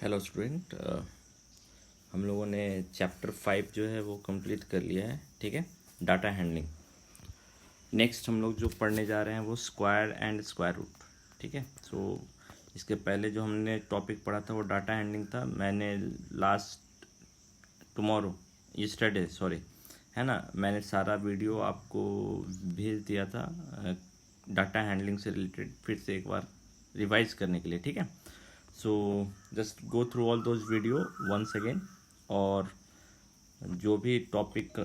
Hello student, हम लोगों ने चैप्टर 5 जो है वो कंप्लीट कर लिया है। ठीक है, डाटा हैंडलिंग। नेक्स्ट हम लोग जो पढ़ने जा रहे हैं वो स्क्वायर एंड स्क्वायर रूट। ठीक है, सो इसके पहले जो हमने टॉपिक पढ़ा था वो डाटा हैंडलिंग था। मैंने लास्ट टुमारो यस्टरडे सॉरी है ना, मैंने सारा वीडियो आपको भेज दिया था डाटा हैंडलिंग से रिलेटेड, फिर से एक बार रिवाइज करने के लिए। ठीक है, so just go through all those video once again, और जो भी टॉपिक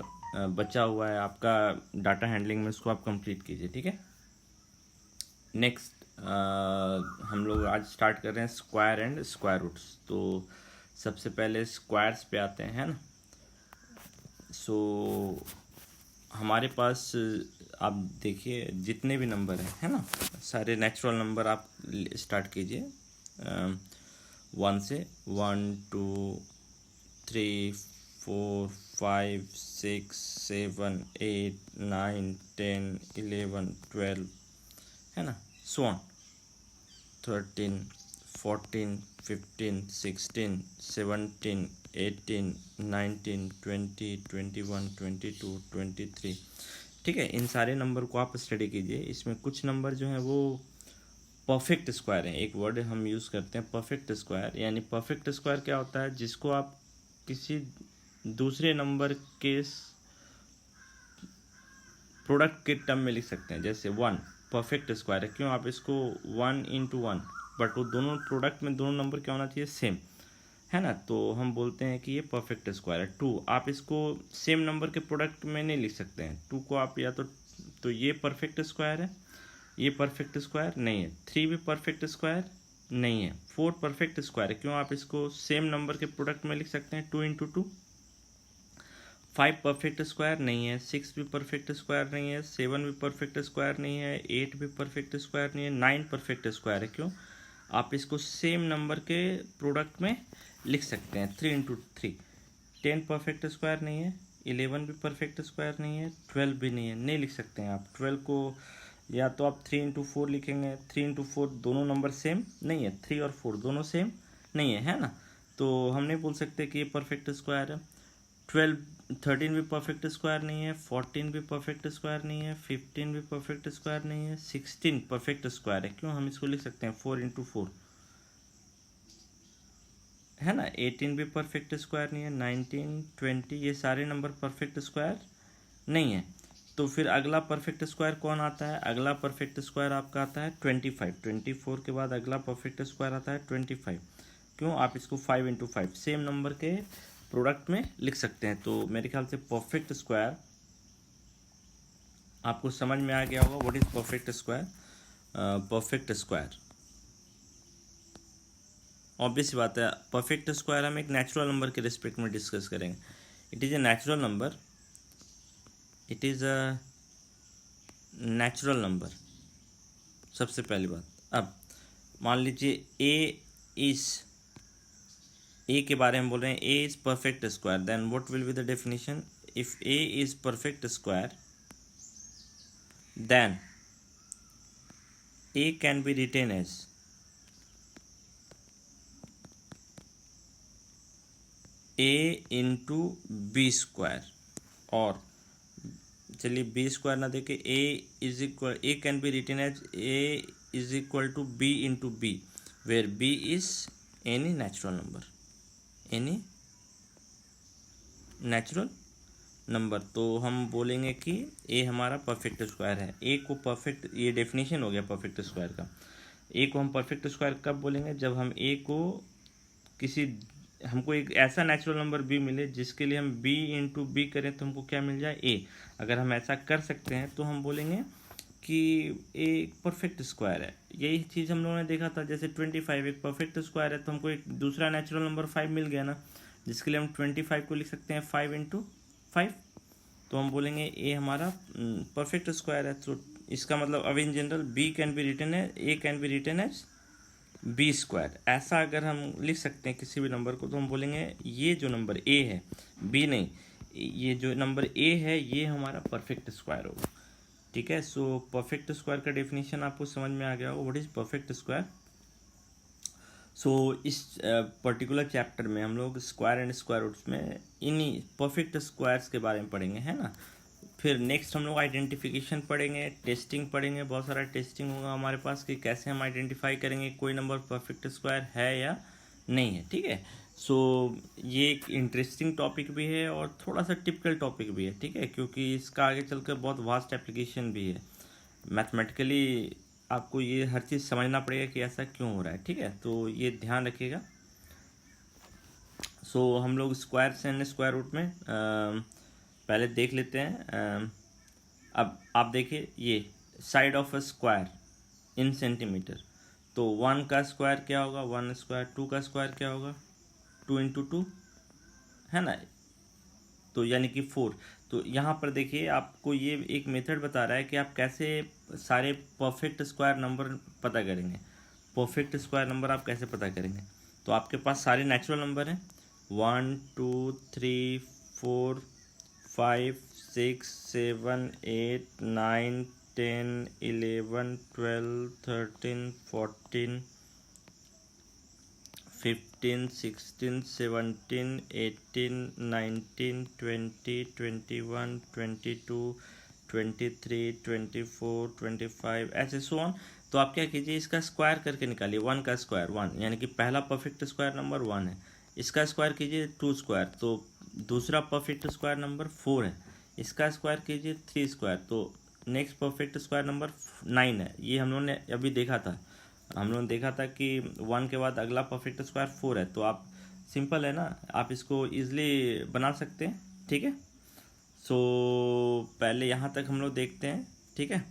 बचा हुआ है आपका डाटा हैंडलिंग में उसको आप कंप्लीट कीजिए। ठीक है, नेक्स्ट हम लोग आज स्टार्ट कर रहे हैं स्क्वायर एंड स्क्वायर रूट्स। तो सबसे पहले स्क्वायर्स पे आते हैं ना। सो हमारे पास आप देखिए जितने भी नंबर हैं, है ना, सारे नेचुरल नंबर आप स्टार्ट कीजिए 1 से। 1 2 3 4 5 6 7 8 9 10 11 12, है ना, सो ऑन 13 14 15 16 17 18 19 20 21 22 23। ठीक है, इन सारे नंबर को आप स्टडी कीजिए। इसमें कुछ नंबर जो हैं वो परफेक्ट स्क्वायर हैं। एक वर्ड हम यूज़ करते हैं परफेक्ट स्क्वायर, यानी परफेक्ट स्क्वायर क्या होता है, जिसको आप किसी दूसरे नंबर के प्रोडक्ट के टर्म में लिख सकते हैं। जैसे 1 परफेक्ट स्क्वायर है, क्यों, आप इसको 1 इंटू 1, बट वो दोनों प्रोडक्ट में दोनों नंबर क्या होना चाहिए, सेम, है ना, तो हम बोलते हैं कि ये परफेक्ट स्क्वायर है। 2 आप इसको सेम नंबर के प्रोडक्ट में नहीं लिख सकते हैं। 2 को आप या तो ये परफेक्ट स्क्वायर है, ये परफेक्ट स्क्वायर नहीं है। 3 भी परफेक्ट स्क्वायर नहीं है। 4 परफेक्ट स्क्वायर है, क्यों, आप इसको सेम नंबर के प्रोडक्ट में लिख सकते हैं 2 इंटू 2। 5 परफेक्ट स्क्वायर नहीं है। 6 भी परफेक्ट स्क्वायर नहीं है। 7 भी परफेक्ट स्क्वायर नहीं है। 8 भी परफेक्ट स्क्वायर नहीं है। 9 परफेक्ट स्क्वायर है, क्यों, आप इसको सेम नंबर के प्रोडक्ट में लिख सकते हैं 3 इंटू 3। 10 परफेक्ट स्क्वायर नहीं है। 11 भी परफेक्ट स्क्वायर नहीं है। 12 भी नहीं है, नहीं लिख सकते हैं आप। 12 को या तो आप 3 इंटू 4 लिखेंगे। 3 इंटू 4 दोनों नंबर सेम नहीं है। 3 और 4 दोनों सेम नहीं है ना, तो हम नहीं बोल सकते कि ये परफेक्ट स्क्वायर है। 13 भी परफेक्ट स्क्वायर नहीं है। 14 भी परफेक्ट स्क्वायर नहीं है। 15 भी परफेक्ट स्क्वायर नहीं है। 16 परफेक्ट स्क्वायर है, क्यों, हम इसको लिख सकते हैं 4 इंटू 4, है ना। 18 भी परफेक्ट स्क्वायर नहीं है। 19 20 ये सारे नंबर परफेक्ट स्क्वायर नहीं है। तो फिर अगला परफेक्ट स्क्वायर कौन आता है, अगला परफेक्ट स्क्वायर आपका आता है 25। 24 के बाद अगला परफेक्ट स्क्वायर आता है 25, क्यों, आप इसको 5 इंटू 5 सेम नंबर के प्रोडक्ट में लिख सकते हैं। तो मेरे ख्याल से परफेक्ट स्क्वायर आपको समझ में आ गया होगा। What is perfect square. Perfect square obvious बात है, परफेक्ट स्क्वायर हम एक नेचुरल नंबर के रिस्पेक्ट में डिस्कस करेंगे। It is a natural number, it is a natural number, सबसे पहली बात। अब मान लीजिए ए के बारे में बोल रहे हैं, a is perfect square, then what will be the definition. If a is perfect square then a can be written as a into b square, और चलिए b स्क्वायर ना देके a can be written as a is equal to b into b, where b is any natural number, any natural number. तो हम बोलेंगे कि ए हमारा perfect square है। ए को परफेक्ट, ये डेफिनेशन हो गया परफेक्ट स्क्वायर का। ए को हम परफेक्ट स्क्वायर कब बोलेंगे, जब हम ए को हमको एक ऐसा नेचुरल नंबर बी मिले जिसके लिए हम बी इंटू बी करें तो हमको क्या मिल जाए, ए। अगर हम ऐसा कर सकते हैं तो हम बोलेंगे कि ए एक परफेक्ट स्क्वायर है। यही चीज़ हम लोगों ने देखा था, जैसे 25 एक परफेक्ट स्क्वायर है, तो हमको एक दूसरा नेचुरल नंबर 5 मिल गया ना, जिसके लिए हम 25 को लिख सकते हैं 5 इंटू 5। तो हम बोलेंगे ए हमारा परफेक्ट स्क्वायर है। तो इसका मतलब अब in general b can be written है, a can be written as b square. ऐसा अगर हम लिख सकते हैं किसी भी नंबर को, तो हम बोलेंगे ये जो नंबर ए है, बी नहीं, ये जो नंबर ए है ये हमारा परफेक्ट स्क्वायर होगा। ठीक है, सो परफेक्ट स्क्वायर का डेफिनेशन आपको समझ में आ गया होगा। What is perfect square. So इस पर्टिकुलर चैप्टर में हम लोग स्क्वायर एंड स्क्वायर रूट्स में इन्हीं परफेक्ट स्क्वायर्स के बारे में पढ़ेंगे, है ना। फिर नेक्स्ट हम लोग आइडेंटिफिकेशन पढ़ेंगे, टेस्टिंग पढ़ेंगे, बहुत सारा टेस्टिंग होगा हमारे पास कि कैसे हम आइडेंटिफाई करेंगे कोई नंबर परफेक्ट स्क्वायर है या नहीं है, ठीक है। सो ये एक इंटरेस्टिंग टॉपिक भी है और थोड़ा सा टिपिकल टॉपिक भी है, ठीक है, क्योंकि इसका आगे चलकर बहुत वास्ट एप्लीकेशन भी है। मैथमेटिकली आपको ये हर चीज़ समझना पड़ेगा कि ऐसा क्यों हो रहा है, ठीक है, तो ये ध्यान रखिएगा। सो हम लोग स्क्वायर एंड स्क्वायर रूट में पहले देख लेते हैं। अब आप देखिए ये side of a square in centimetre, तो 1 का स्क्वायर क्या होगा 1 स्क्वायर, 2 का स्क्वायर क्या होगा 2 इंटू 2, है ना, तो यानी कि 4। तो यहाँ पर देखिए आपको ये एक मेथड बता रहा है कि आप कैसे सारे परफेक्ट स्क्वायर नंबर पता करेंगे। परफेक्ट स्क्वायर नंबर आप कैसे पता करेंगे, तो आपके पास सारे नेचुरल नंबर हैं 1 2 3 4 5 6 7 8 9 10 11 12 13 14 15 16 17 18 19 20 21 22 23 24 25 ऐसे सो ऑन। तो आप क्या कीजिए इसका स्क्वायर करके निकालिए, 1 का स्क्वायर 1 यानी कि पहला परफेक्ट स्क्वायर नंबर 1 है, इसका स्क्वायर कीजिए 2 स्क्वायर, तो दूसरा परफेक्ट स्क्वायर नंबर 4 है, इसका स्क्वायर कीजिए 3 स्क्वायर, तो नेक्स्ट परफेक्ट स्क्वायर नंबर 9 है। ये हम लोगों ने अभी देखा था, हम लोगों ने देखा था कि 1 के बाद अगला परफेक्ट स्क्वायर 4 है, तो आप सिंपल है ना, आप इसको इजीली बना सकते हैं, ठीक है। सो पहले यहाँ तक हम लोग देखते हैं, ठीक है।